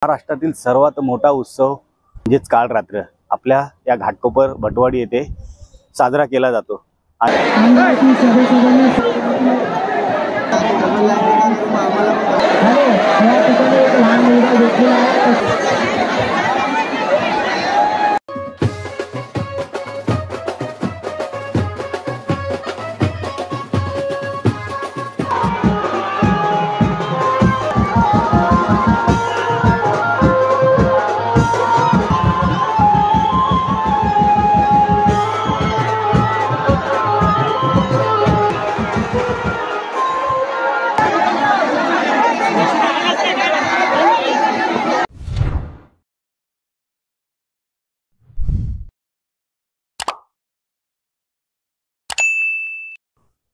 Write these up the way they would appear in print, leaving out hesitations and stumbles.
महाराष्ट्रातील सर्वात मोठा उत्सव म्हणजेच काल रात्र आपल्या या घाटकोपर भटवाडी येथे साजरा केला जातो।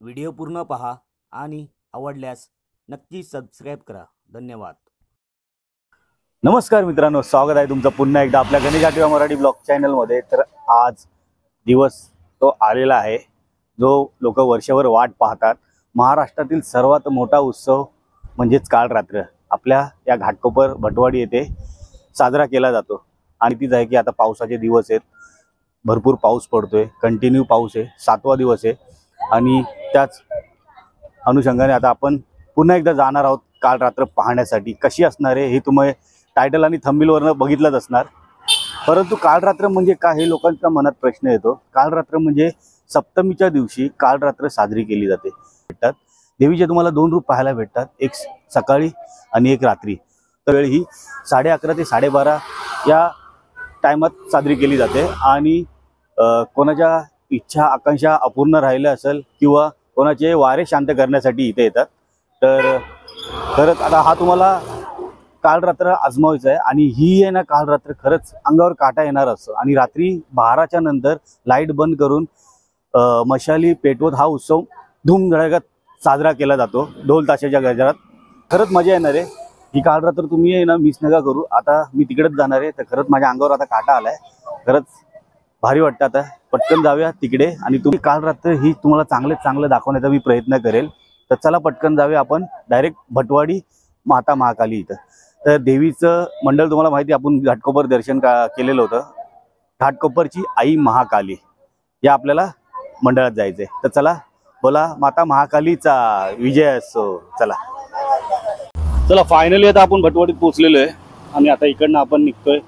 व्हिडिओ पूर्ण पहा आणि आवडल्यास नक्की सबस्क्राइब करा। धन्यवाद। नमस्कार मित्रांनो, स्वागत आहे तुमचं पुन्हा एकदा आपल्या गणेश आठवडा मराठी ब्लॉग चॅनल मध्ये। तर आज दिवस तो आलेला आहे जो लोक वर्षभर वाट पाहतात। महाराष्ट्रातील सर्वात मोठा उत्सव म्हणजेच काल रात्र आपल्या या घाटकोपर भटवाडी येथे साजरा केला जातो। आणि तीच आहे की आता पावसाचे दिवस आहेत, भरपूर पाऊस पडतोय, कंटिन्यू पाऊस आहे, 7वा दिवस आहे। आणि त्याच अनुषंगाने आता आपण पुन्हा एकदा जाणार आहोत काल रात्र पाहण्यासाठी। कशी असणार आहे हे तुम्ही टायटल आणि थंबनेलवरनं बघितलंच असणार। परंतु काल रात्र म्हणजे काय हे लोकांच्या मनात प्रश्न येतो। काल रात्र म्हणजे सप्तमीच्या दिवशी काल रात्र साजरी केली जाते। देवीचे तुम्हाला 2 रूप पाहायला भेटतात, एक सकाळी आणि एक रात्री। तर वेळ ही 11:30 ते 12:30 या टायमात साजरी केली जाते। आणि कोणाच्या इच्छा आकांक्षा अपूर्ण राहिल्या असेल किंवा कोणाचे वारे शांत करण्यासाठी इथे येतात। तर खरंच आता हा तुम्हाला काल रात्र आजमावायचा आहे। आणि ही आहे ना काल रात्र खरंच अंगावर काटा येणार असं। आणि रात्री 12च्या नंतर लाईट बंद करून मशाली पेटवत हा उत्सव धूमधडाक्यात साजरा केला जातो, ढोल ताशाच्या गजरात। खरंच मजा येणार आहे ही काल रात्र, तुम्ही आहे ना मिस नका करू। आता मी तिकडेच जाणार आहे, तर खरंच माझ्या अंगावर आता काटा आलाय, खरंच भारी वाटतं। आता पटकन जाऊया तिकडे आणि तुम्ही काल रात्र ही तुम्हाला चांगलं दाखवण्याचा मी प्रयत्न करेल। तर चला पटकन जाऊया आपण डायरेक्ट भटवाडी माता महाकाली इथं। तर देवीचं मंडळ तुम्हाला माहिती, आपण घाटकोपर दर्शन केलेलं होतं। घाटकोपरची आई महाकाली या आपल्याला मंडळात जायचंय। तर चला, बोला माता महाकालीचा विजय असो। चला फायनली आता आपण भटवाडीत पोहोचलेलो आहे आणि आता इकडनं आपण निघतोय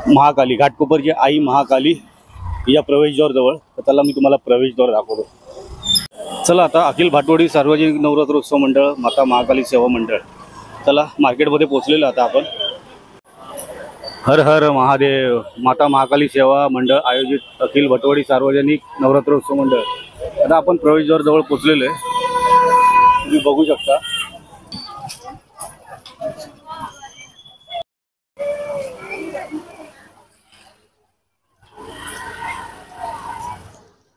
महाकाली, घाटकोपरची आई महाकाली या प्रवेशद्वार जवळ। तर चला मी तुम्हाला प्रवेशद्वार दाखवतो। चला आता अखिल भाटवाडी सार्वजनिक नवरात्रोत्सव मंडळ माता महाकाली सेवा मंडळ, चला मार्केटमध्ये पोहोचलेलो आता आपण। हर हर महादेव। माता महाकाली सेवा मंडळ आयोजित अखिल भाटवाडी सार्वजनिक नवरात्रोत्सव मंडळ। आता आपण प्रवेशद्वार जवळ पोहोचलेलो आहे, तुम्ही बघू शकता।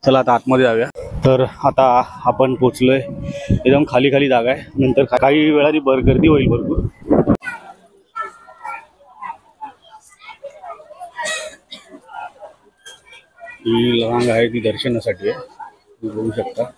चला आता आतमध्ये जाऊया। तर आता आपण पोहोचलोय, एकदम खाली जागा आहे, नंतर काही वेळाने गर्दी होईल भरपूर। ही रांग आहे ती दर्शनासाठी आहे, तुम्ही बघू शकता।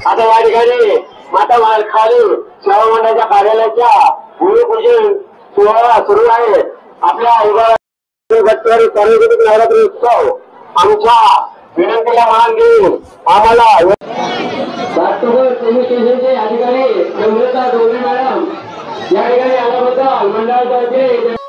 आता या ठिकाणी माता महाकाली सेवा मंडळाच्या कार्यालयाच्या भूमिपूजन सोहळा सुरू आहे। आपल्या भटवाडी सार्वजनिक नवरात्री उत्सव आमच्या विनंतीला मान देऊन आम्हाला घाटकोपर पोलीस स्टेशनचे अधिकारी नम्रता डोंगरे मॅडम या ठिकाणी आल्याबद्दल मंडळातर्फे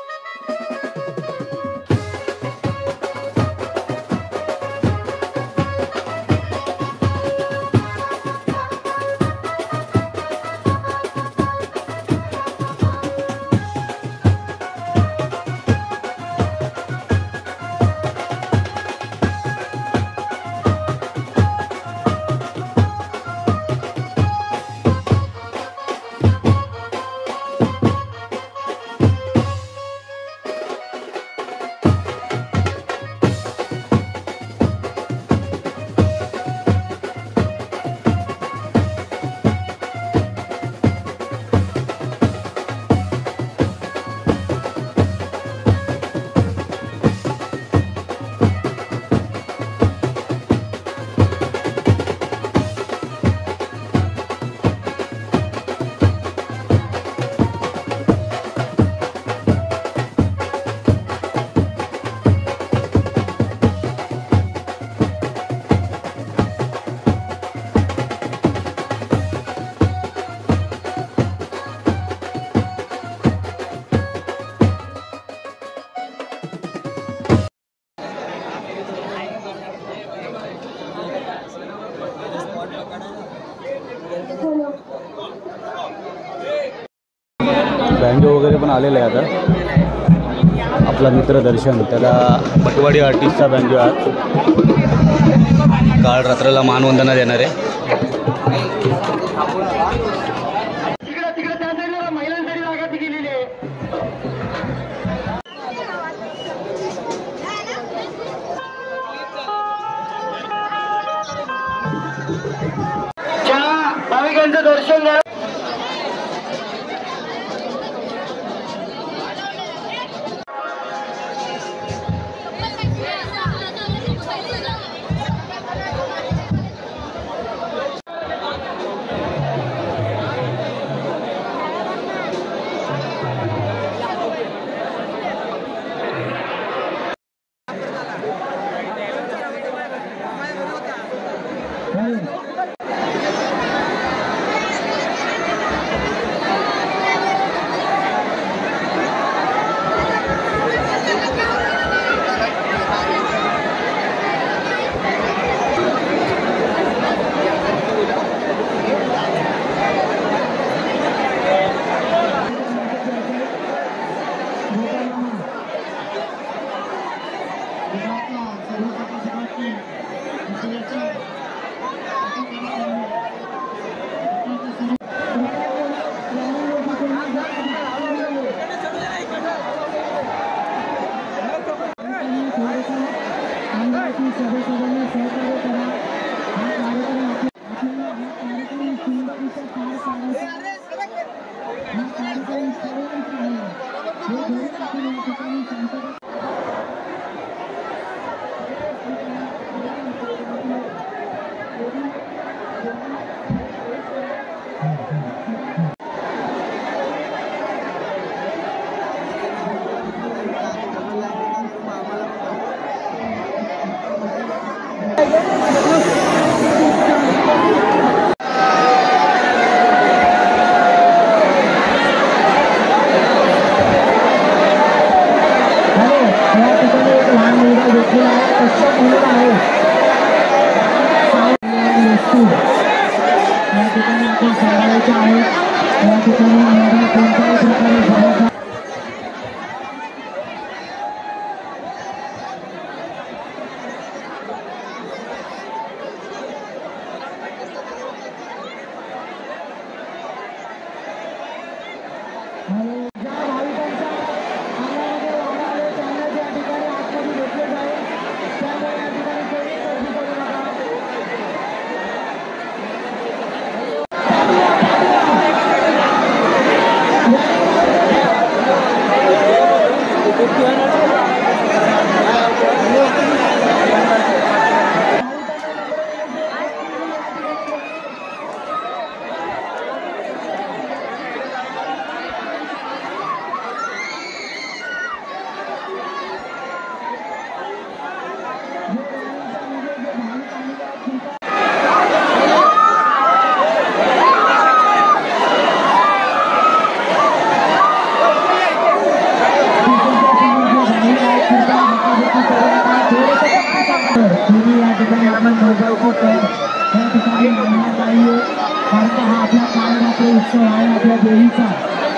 बँजो वगैरे पण आलेला आहे आता. आपला मित्र दर्शन, त्याला पटवाडी आर्टिस्टचा बँजो आहे. काल रात्रीला मानवंदना देणार आहे. भाविकांचं दर्शन घ्या. उत्सव आहे आपल्या देवीचा,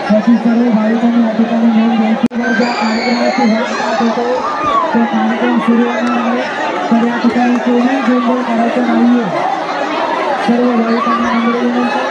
त्याची सर्व भाविकांनी या ठिकाणी नोंद घ्यायची. ज्या कार्यक्रमाची होत होतो तो कार्यक्रम सुरू होणार आहे, तर या ठिकाणी कोणी गोंधळ करायचा नाहीये. सर्व भाविकांना नम्र विनंती.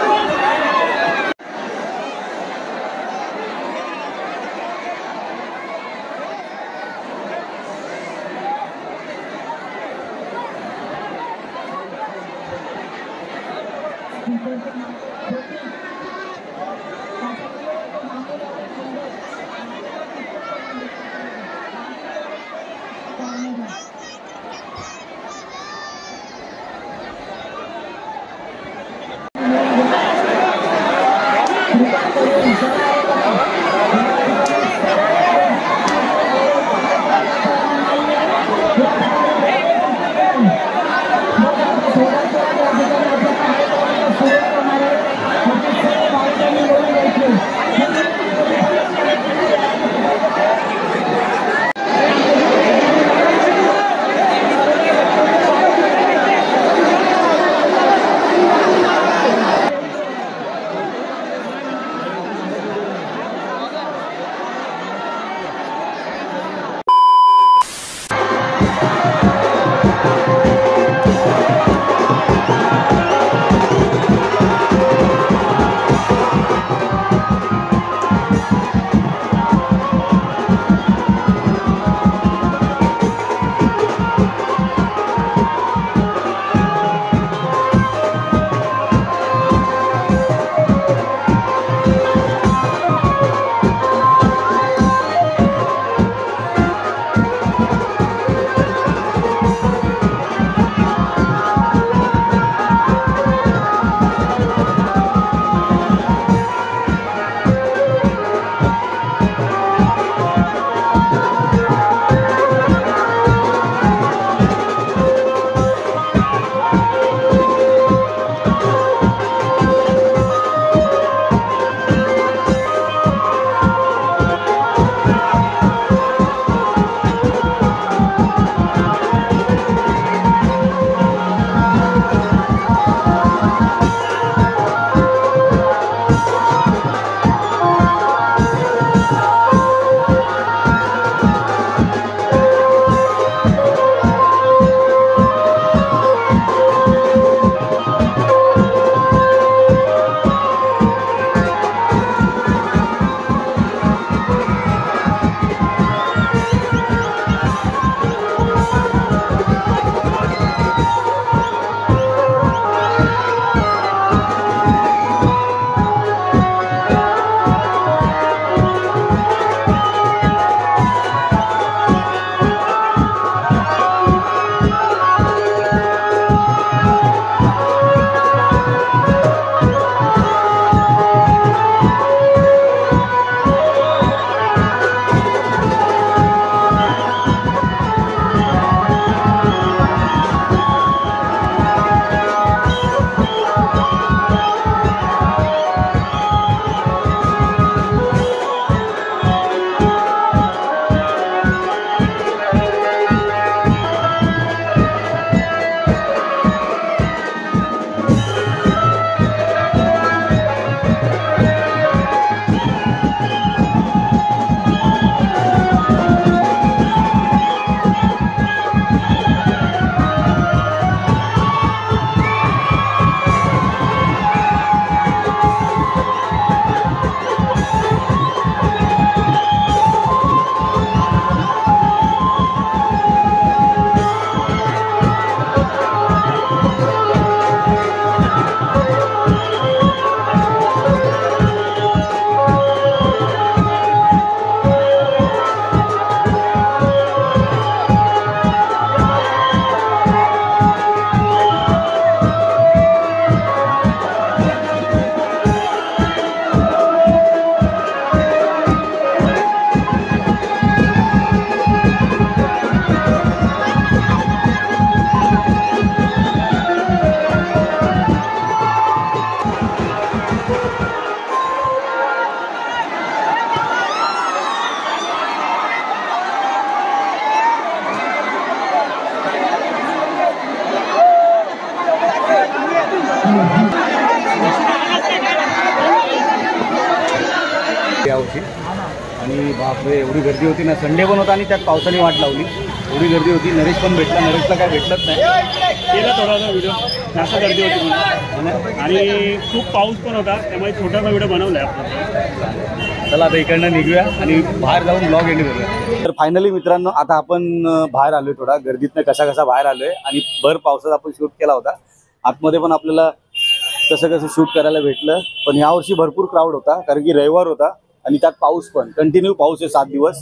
आणि बापरे एवढी गर्दी होती ना, संडे पण होता आणि त्यात पावसाने वाट लावली, एवढी गर्दी होती. नरेश पण भेटला, नरेशला काय भेटलंच नाही. केला थोडासा व्हिडिओ, जास्त गर्दी होती म्हणून आणि खूप पाऊस पण होता, त्यामुळे छोटासा व्हिडिओ बनवला आहे आपण. चला आता इकडनं निघूया आणि बाहेर जाऊन ब्लॉग एंड करूया. तर फायनली मित्रांनो आता आपण बाहेर आलोय, थोडा गर्दीतनं कसा बाहेर आलोय आणि भर पावसात आपण शूट केला होता. आतमध्ये पण आपल्याला कसं शूट करायला भेटलं. पण यावर्षी भरपूर क्राऊड होता कारण की रविवार होता आणि त्यात पाऊस पण कंटिन्यू पाऊस आहे 7 दिवस.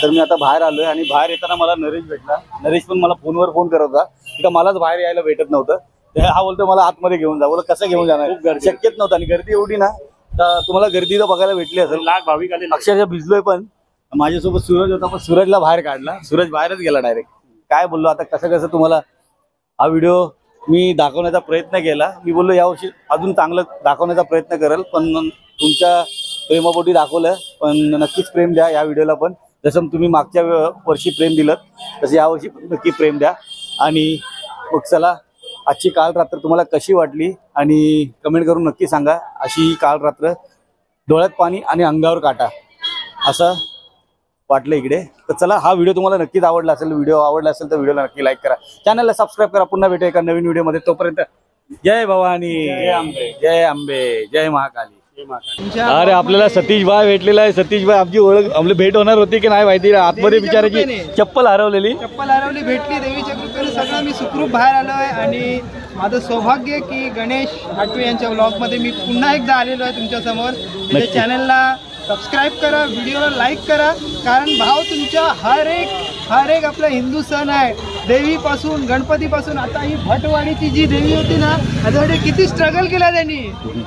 तर मी आता बाहेर आलोय आणि बाहेर येताना मला नरेश भेटला. नरेश पण मला फोनवर फोन करत होता, तिथं मलाच बाहेर यायला भेटत नव्हतं. हा बोलतो मला आतमध्ये घेऊन जा. बोला कसं घेऊन जाणार, शक्यच नव्हतं आणि गर्दी एवढी ना. तर तुम्हाला गर्दी तर बघायला भेटली असेल, लाख भाविक आले. अक्षरशः भिजलोय. पण माझ्यासोबत सूरज होता, पण सूरजला बाहेर काढला, सूरज बाहेरच गेला डायरेक्ट. काय बोललो आता कसं तुम्हाला हा व्हिडिओ मी दाखवण्याचा प्रयत्न केला. मी बोललो यावर्षी अजून चांगलं दाखवण्याचा प्रयत्न करेल, पण तुमच्या प्रेमापोटी दाखवलं. पण नक्कीच प्रेम द्या या व्हिडिओला पण, जसं तुम्ही मागच्या वर्षी प्रेम दिलं तसं यावर्षी नक्की प्रेम द्या. आणि मग चला आजची काल रात्र तुम्हाला कशी वाटली आणि कमेंट करून नक्की सांगा. अशी काल रात्र डोळ्यात पाणी आणि अंगावर काटा असं वाटलं इकडे. तर चला हा व्हिडिओ तुम्हाला नक्कीच आवडला असेल. व्हिडिओ आवडला असेल तर व्हिडिओला नक्की लाईक करा, चॅनलला सबस्क्राईब करा. पुन्हा भेटूया एका नवीन व्हिडिओमध्ये. तोपर्यंत जय भवानी, जय अंबे, जय अंबे, जय महाकाली. जय माता. अरे आपल्याला सतीश भाई भेटलेला आहे. सतीश भाई आमची ओळख, आपली भेट होणार होती की नाही माहिती. आतमध्ये बिचाराची चप्पल हरवलेली, भेटली देवीच्या कृपेने. सगळं मी सुखरूप बाहेर आलो आहे आणि माझं सौभाग्य की गणेश हाटवे यांच्या व्लॉगमध्ये मी पुन्हा एकदा आलेलो आहे तुमच्या समोर. त्याच्या चॅनलला सबस्क्राईब करा, व्हिडिओला लाईक करा, कारण भाव तुमच्या हर एक आपला हिंदू सण आहे, देवीपासून गणपतीपासून. आता ही भटवाडीची जी देवी होती ना, त्याच्यासाठी किती स्ट्रगल केला त्यांनी,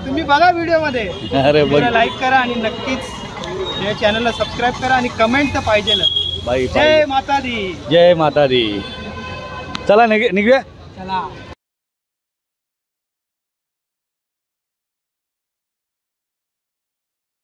तुम्ही बघा व्हिडिओमध्ये. व्हिडिओला लाईक करा आणि नक्कीच या चॅनलला सबस्क्राईब करा आणि कमेंट तर पाहिजे. बाई जय माता दी, जय माता दी. चला निघूया. चला.